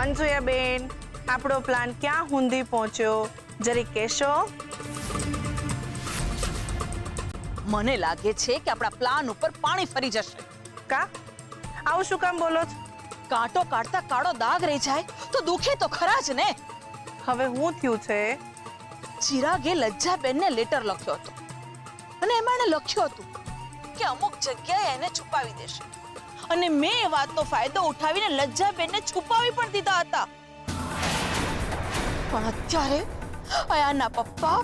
અનસુયાબેન, આપણો પ્લાન ક્યાં સુધી પહોંચ્યો જરી કહેશો? મને લાગે છે કે આપણા પ્લાન ઉપર પાણી ફરી જશે. કા આવું શું કામ બોલો છો? કાંટો કાઢતા કાળો દાગ રહી જાય તો દુખે તો ખરા જ ને. હવે હું થયું છે? ચિરાગે લજ્જાબેનને લેટર લખ્યો હતો અને એમાં એને લખ્યું હતું કે અમુક જગ્યાએ એને છુપાવી દેશે અને મેં એ વાતનો ફાયદો ઉઠાવીને લજ્જાબેનને છુપાવી પણ દીધા હતા. પણ અત્યારે અયાના પપ્પા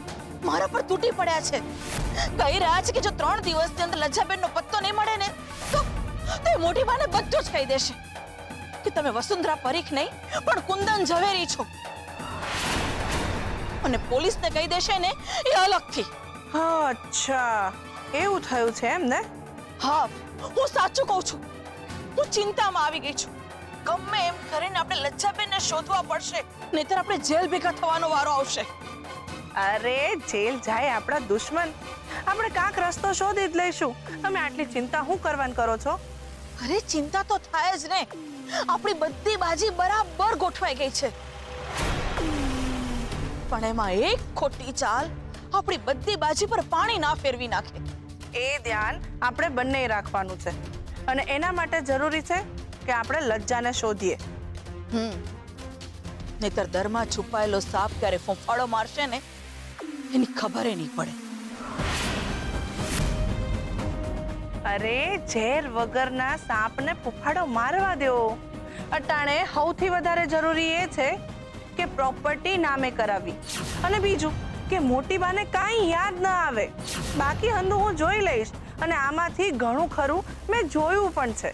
મારા પર તૂટી પડ્યા છે. કહી રહ્યા છે કે જો 3 દિવસની અંદર લજ્જાબેનનો પત્તો નહીં મળે ને તો એ મોટી બાને બધું જ કહી દેશે કે તમે વસુંધરા પરીખ નહીં પણ કુંદન ઝવેરી છો અને પોલીસને કહી દેશે ને એ અલગથી. અચ્છા, એવું થયું છે એમ ને? હા, હું સાચું કહું છું. હું ચિંતામાં આવી ગઈ છું. ગમે એમ કરીને આપણે લજ્જાબેનને શોધવા પડશે, નહીતર આપણે જેલ ભેગા થવાનો વારો આવશે. અરે જેલ જાય આપણા દુશ્મન, આપણે કાંક રસ્તો શોધી જ લઈશું. તમે આટલી ચિંતા શું કરવાનું કરો છો? અરે ચિંતા તો થાય જ ને. આપણી બધી બાજી બરાબર ગોઠવાઈ ગઈ છે, પણ એમાં એક ખોટી ચાલ આપણી બધી બાજી પર પાણી ના ફેરવી નાખે. એ ધ્યાન આપણે બંને રાખવાનું છે અને એના માટે જરૂરી છે કે આપણે લજ્જાને શોધીએ. નહીતર દરમાં છુપાયેલો સાપ ક્યારે ફૂંફાળો મારશે ને એની ખબર નહીં પડે. અરે ઝેર વગરના સાપને ફૂફાડો મારવા દેવો. અટાણે સૌથી વધારે જરૂરી એ છે કે પ્રોપર્ટી નામે કરાવી અને બીજું કે મોટી બાને કાંઈ યાદ ના આવે. બાકી હંધું હું જોઈ લઈશ અને આમાંથી ઘણું ખરું મેં જોયું પણ છે.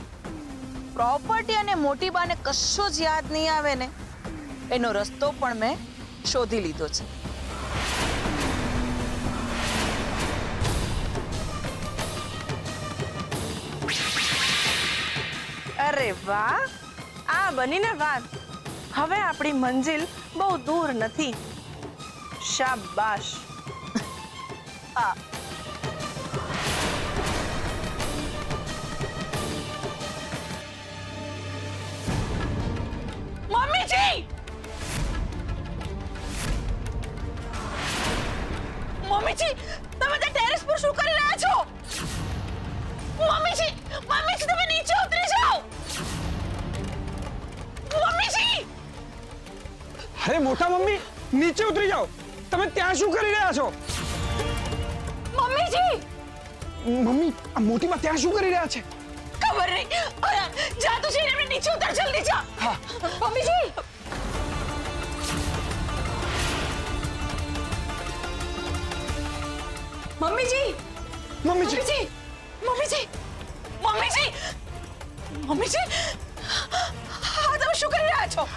પ્રોપર્ટી અને મોટી બાને કશું જ યાદ નહીં આવે ને એનો રસ્તો પણ મેં શોધી લીધો છે. અરે વાહ, આ બનીને વાત. હવે આપણી મંજિલ બહુ દૂર નથી. શાબાશ. હા, મમ્મીજી, મમ્મીજી, તમે તે ટેરેસ પર શું કરી રહ્યા છો? મમ્મીજી, મમ્મીજી, તમે નીચે ઉતરી જાઓ. મમ્મીજી! અરે મોટા મમ્મી, નીચે ઉતરી જાઓ. તમે ત્યાં શું કરી રહ્યા છો? મમ્મીજી! મમ્મી, આ મોટી બા ત્યાં શું કરી રહ્યા છે? ખબર નહીં. અરે જા તું જઈને એમને નીચે ઉતાર, જલ્દી જા. હા. મમ્મીજી! મમ્મીજી! મમ્મીજી! મમ્મીજી! મમ્મીજી! મમ્મીજી! હા, તમે શું કરી રહ્યા છો?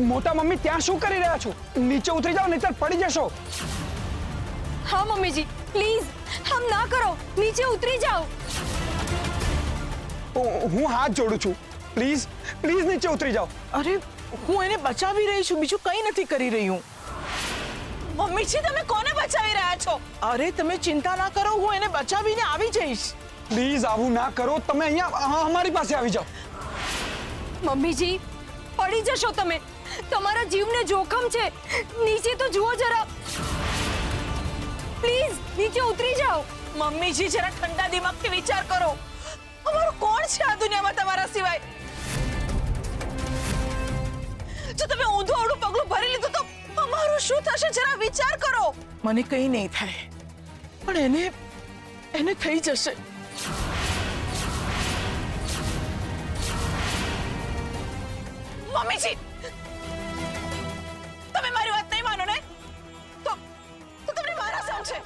મોટા મમ્મી ત્યાં શું કરી રહ્યા છો? નીચે ઉતરી જાઓ નહીતર પડી જશો. हाँ मम्मी जी प्लीज हम ना करो, नीचे उतरी जाओ. હું હાથ જોડું છું. પ્લીઝ પ્લીઝ નીચે ઉતરી જાઓ. અરે હું એને બચાવી રહી છું, બીજું કંઈ નથી કરી રહી હું. મમ્મીજી, તમે કોને બચાવી રહ્યા છો? અરે તમે ચિંતા ના કરો, હું એને બચાવીને આવી જઈશ. પ્લીઝ આવું ના કરો. તમે અહીંયા અમારી પાસે આવી જાઓ. मम्मी जी पड़ी जशो तमे, તમારા જીવને જોખમ છે. નીચે તો જુઓ જરા, પ્લીઝ નીચે ઉતરી જાઓ. મમ્મીજી, જરા ઠંડા દિમાગથી વિચાર કરો. અમારું કોણ છે આ દુનિયામાં તમારા સિવાય? જો તમે ઊંધું આવડું પગલું ભરી લીધું તો અમારું શું થશે? જરા વિચાર કરો. મને કંઈ નહીં થાય, પણ એને થઈ જશે. મમ્મીજી, તમે મારી વાત નહીં માનો ને તો તમને મારા સમ છે.